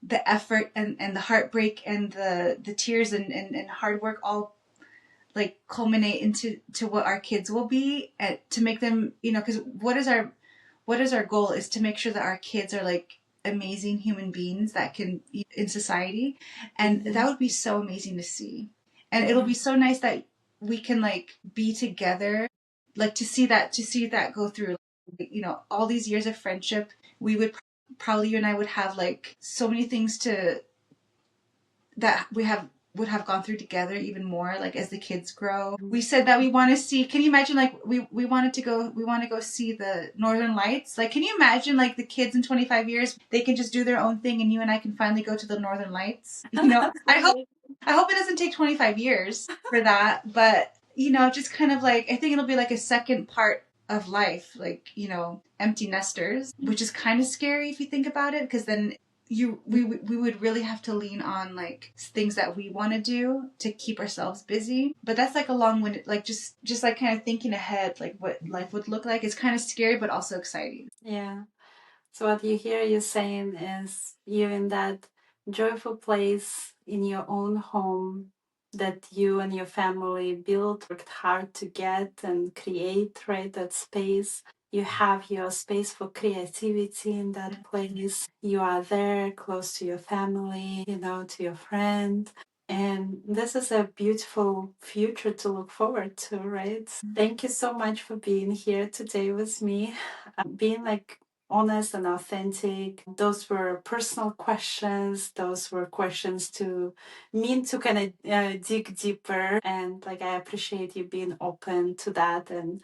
the effort and the heartbreak and the tears and hard work all like culminate into what our kids will be, and to make them, you know, because what is our goal is to make sure that our kids are like amazing human beings that can in society, and that would be so amazing to see. And it'll be so nice that we can like be together, like to see that go through, like, you know, all these years of friendship. We would probably, you and I would have like so many things to that we have would have gone through together even more, like as the kids grow. We said that we want to see, can you imagine like we want to go see the Northern Lights. Like, can you imagine like the kids in 25 years, they can just do their own thing and you and I can finally go to the Northern Lights, you know? I hope it doesn't take 25 years for that, but you know, just kind of like, I think it'll be like a second part of life, like, you know, empty nesters, which is kind of scary if you think about it, because then we would really have to lean on like things that we want to do to keep ourselves busy. But that's like a long winded, like just like kind of thinking ahead, like what life would look like is kind of scary but also exciting. Yeah. So what you hear you saying is you're in that joyful place in your own home that you and your family built, worked hard to get and create, right? That space. You have your space for creativity in that place. You are there close to your family, you know, to your friend. And this is a beautiful future to look forward to, right? Thank you so much for being here today with me. Being like honest and authentic. Those were personal questions. Those were questions to mean to kind of dig deeper. And like, I appreciate you being open to that and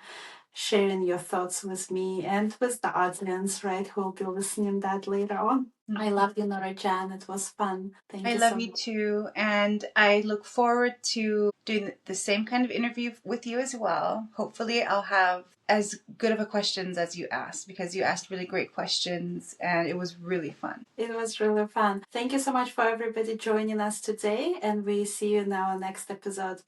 sharing your thoughts with me and with the audience, right, who will be listening that later on. I love you, Nora Jan. It was fun. Thank I you love so you much. too, and I look forward to doing the same kind of interview with you as well. Hopefully, I'll have as good of a questions as you asked, because you asked really great questions and it was really fun. It was really fun. Thank you so much for everybody joining us today, and we see you in our next episode.